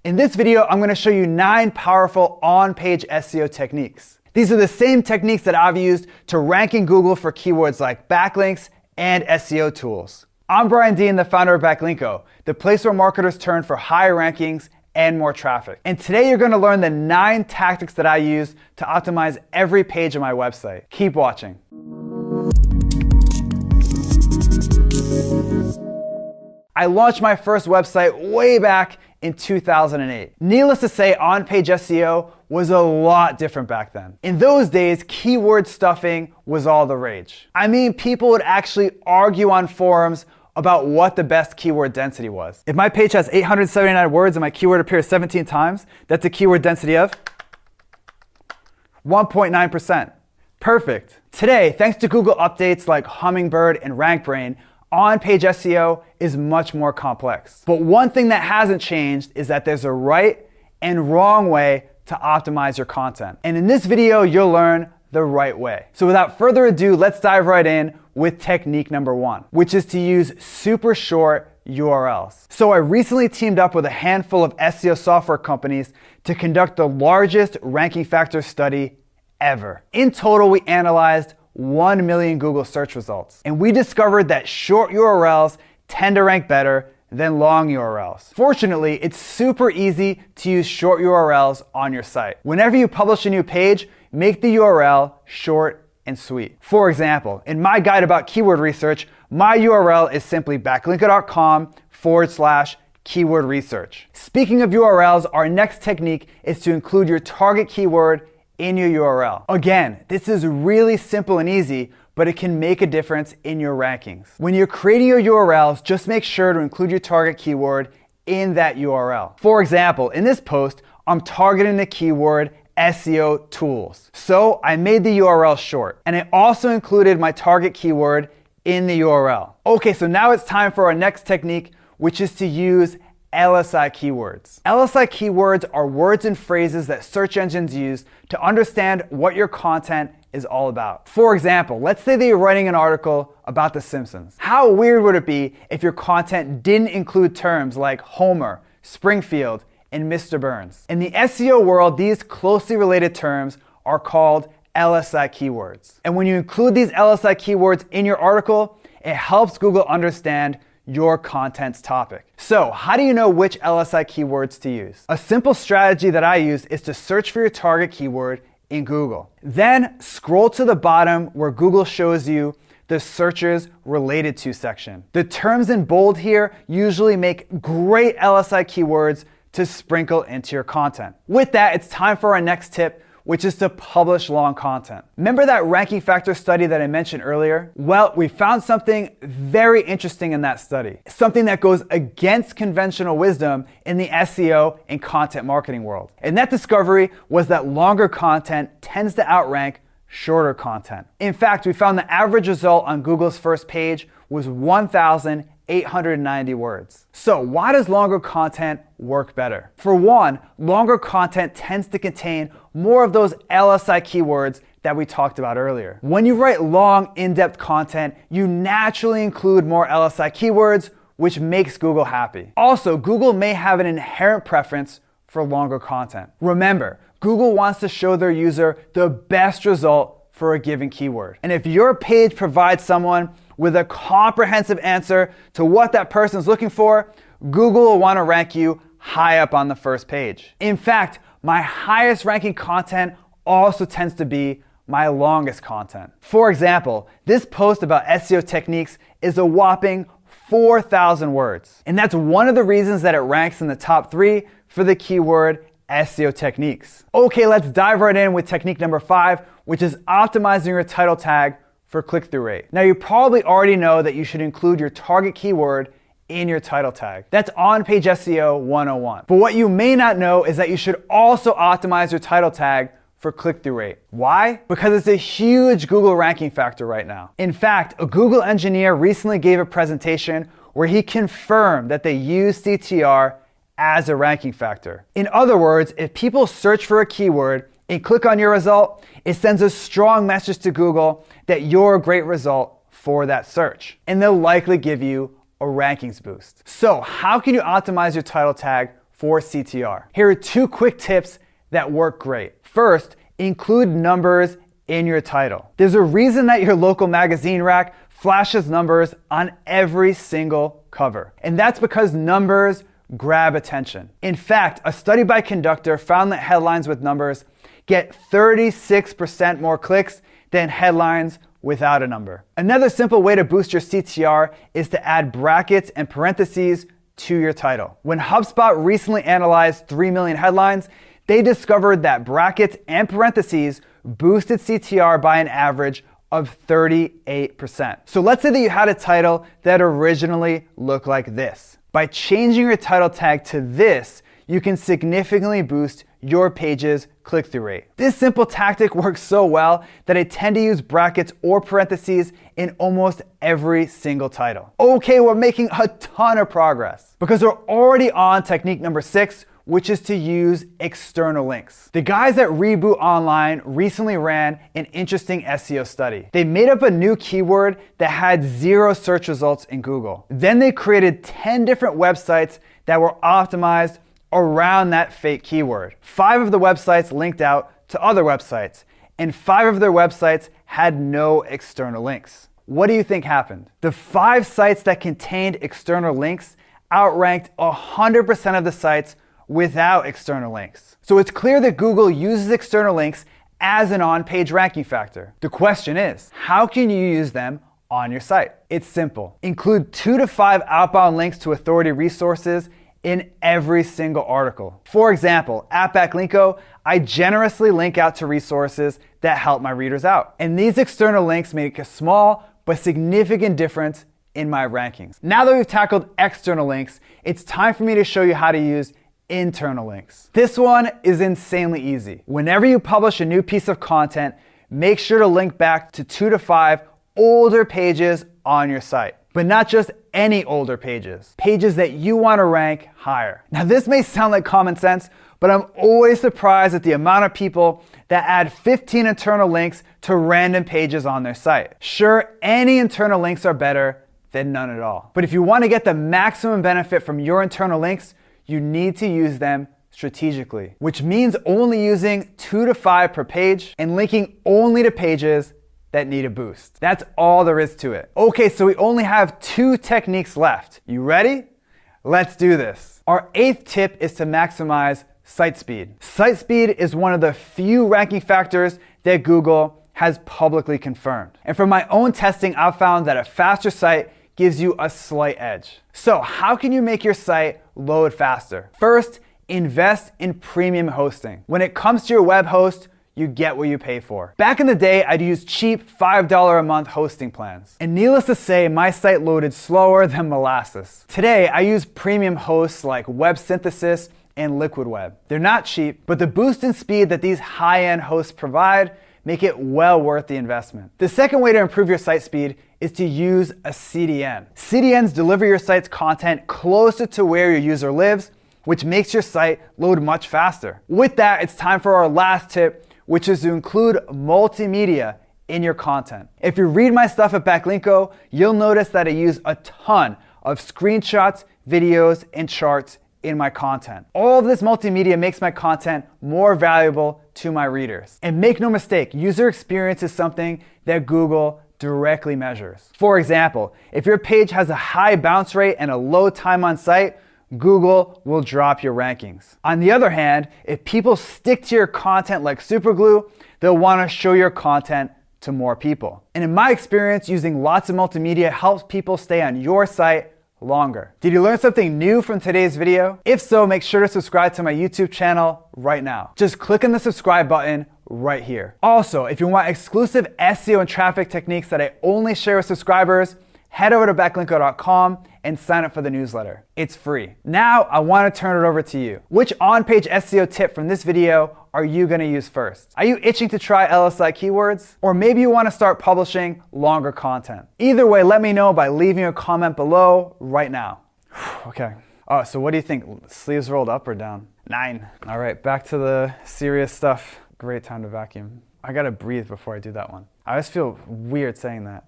In this video, I'm going to show you 9 powerful on-page SEO techniques. These are the same techniques that I've used to rank in Google for keywords like backlinks and SEO tools. I'm Brian Dean, the founder of Backlinko, the place where marketers turn for higher rankings and more traffic. And today you're going to learn the 9 tactics that I use to optimize every page of my website. Keep watching. I launched my first website way back in 2008. Needless to say, on-page SEO was a lot different back then. In those days, keyword stuffing was all the rage. I mean, people would actually argue on forums about what the best keyword density was. If my page has 879 words and my keyword appears 17 times, that's a keyword density of 1.9%. Perfect. Today, thanks to Google updates like Hummingbird and RankBrain, on-page SEO is much more complex. But one thing that hasn't changed is that there's a right and wrong way to optimize your content. And in this video, you'll learn the right way. So without further ado, let's dive right in with technique number 1, which is to use super short URLs. So I recently teamed up with a handful of SEO software companies to conduct the largest ranking factor study ever. In total, we analyzed 1 million Google search results. And we discovered that short URLs tend to rank better than long URLs. Fortunately, it's super easy to use short URLs on your site. Whenever you publish a new page, make the URL short and sweet. For example, in my guide about keyword research, my URL is simply backlinko.com/keyword research. Speaking of URLs, our next technique is to include your target keyword in your URL. Again, this is really simple and easy, but it can make a difference in your rankings. When you're creating your URLs, just make sure to include your target keyword in that URL. For example, in this post, I'm targeting the keyword SEO tools. So I made the URL short, and I also included my target keyword in the URL. Okay, so now it's time for our next technique, which is to use LSI keywords. LSI keywords are words and phrases that search engines use to understand what your content is all about. For example, let's say that you're writing an article about The Simpsons. How weird would it be if your content didn't include terms like Homer, Springfield, and Mr. Burns? In the SEO world, these closely related terms are called LSI keywords. And when you include these LSI keywords in your article, it helps Google understand your content's topic. So how do you know which LSI keywords to use? A simple strategy that I use is to search for your target keyword in Google. Then scroll to the bottom where Google shows you the searches related to section. The terms in bold here usually make great LSI keywords to sprinkle into your content. With that, it's time for our next tip, which is to publish long content. Remember that ranking factor study that I mentioned earlier? Well, we found something very interesting in that study. Something that goes against conventional wisdom in the SEO and content marketing world. And that discovery was that longer content tends to outrank shorter content. In fact, we found the average result on Google's first page was 1,890 words. So why does longer content work better? For one, longer content tends to contain more of those LSI keywords that we talked about earlier. When you write long, in-depth content, you naturally include more LSI keywords, which makes Google happy. Also, Google may have an inherent preference for longer content. Remember, Google wants to show their user the best result for a given keyword. And if your page provides someone with a comprehensive answer to what that person is looking for, Google will want to rank you high up on the first page. In fact, my highest ranking content also tends to be my longest content. For example, this post about SEO techniques is a whopping 4,000 words. And that's one of the reasons that it ranks in the top 3 for the keyword SEO techniques. Okay, let's dive right in with technique number 5, which is optimizing your title tag for click-through rate. Now, you probably already know that you should include your target keyword in your title tag. That's on-page SEO 101. But what you may not know is that you should also optimize your title tag for click-through rate. Why? Because it's a huge Google ranking factor right now. In fact, a Google engineer recently gave a presentation where he confirmed that they use CTR as a ranking factor. In other words, if people search for a keyword and click on your result, it sends a strong message to Google that you're a great result for that search. And they'll likely give you a rankings boost. So how can you optimize your title tag for CTR. Here are 2 quick tips that work great. First, include numbers in your title. There's a reason that your local magazine rack flashes numbers on every single cover. And that's because numbers grab attention. In fact, a study by Conductor found that headlines with numbers get 36% more clicks than headlines without a number. Another simple way to boost your CTR is to add brackets and parentheses to your title. When HubSpot recently analyzed 3 million headlines, they discovered that brackets and parentheses boosted CTR by an average of 38%. So let's say that you had a title that originally looked like this. By changing your title tag to this, you can significantly boost your page's click-through rate. This simple tactic works so well that I tend to use brackets or parentheses in almost every single title. Okay, we're making a ton of progress because we're already on technique number 6, which is to use external links. The guys at Reboot Online recently ran an interesting SEO study. They made up a new keyword that had 0 search results in Google. Then they created 10 different websites that were optimized around that fake keyword. 5 of the websites linked out to other websites, and 5 of their websites had no external links. What do you think happened? The 5 sites that contained external links outranked 100% of the sites without external links. So it's clear that Google uses external links as an on-page ranking factor. The question is, how can you use them on your site? It's simple. Include 2 to 5 outbound links to authority resources in every single article. For example, at Backlinko, I generously link out to resources that help my readers out. And these external links make a small but significant difference in my rankings. Now that we've tackled external links, it's time for me to show you how to use internal links. This one is insanely easy. Whenever you publish a new piece of content, make sure to link back to 2 to 5 older pages on your site. But not just any older pages. Pages that you want to rank higher. Now this may sound like common sense, but I'm always surprised at the amount of people that add 15 internal links to random pages on their site. Sure, any internal links are better than none at all. But if you want to get the maximum benefit from your internal links, you need to use them strategically, which means only using 2 to 5 per page and linking only to pages that need a boost. That's all there is to it. Okay, so we only have 2 techniques left. You ready? Let's do this. Our 8th tip is to maximize site speed. Site speed is one of the few ranking factors that Google has publicly confirmed. And from my own testing, I've found that a faster site gives you a slight edge. So how can you make your site load faster? First, invest in premium hosting. When it comes to your web host, you get what you pay for. Back in the day, I'd use cheap $5 a month hosting plans. And needless to say, my site loaded slower than molasses. Today, I use premium hosts like Web Synthesis and Liquid Web. They're not cheap, but the boost in speed that these high-end hosts provide make it well worth the investment. The second way to improve your site speed is to use a CDN. CDNs deliver your site's content closer to where your user lives, which makes your site load much faster. With that, it's time for our last tip, which is to include multimedia in your content. If you read my stuff at Backlinko, you'll notice that I use a ton of screenshots, videos, and charts in my content. All of this multimedia makes my content more valuable to my readers. And make no mistake, user experience is something that Google directly measures. For example, if your page has a high bounce rate and a low time on site, Google will drop your rankings. On the other hand, if people stick to your content like superglue, they'll want to show your content to more people. And in my experience, using lots of multimedia helps people stay on your site longer. Did you learn something new from today's video? If so, make sure to subscribe to my YouTube channel right now. Just click on the subscribe button right here. Also, if you want exclusive SEO and traffic techniques that I only share with subscribers, head over to backlinko.com and sign up for the newsletter. It's free. Now, I want to turn it over to you. Which on-page SEO tip from this video are you going to use first? Are you itching to try LSI Keywords? Or maybe you want to start publishing longer content? Either way, let me know by leaving a comment below right now. Okay. Oh, so what do you think? Sleeves rolled up or down? 9. All right, back to the serious stuff. Great time to vacuum. I gotta breathe before I do that one. I always feel weird saying that.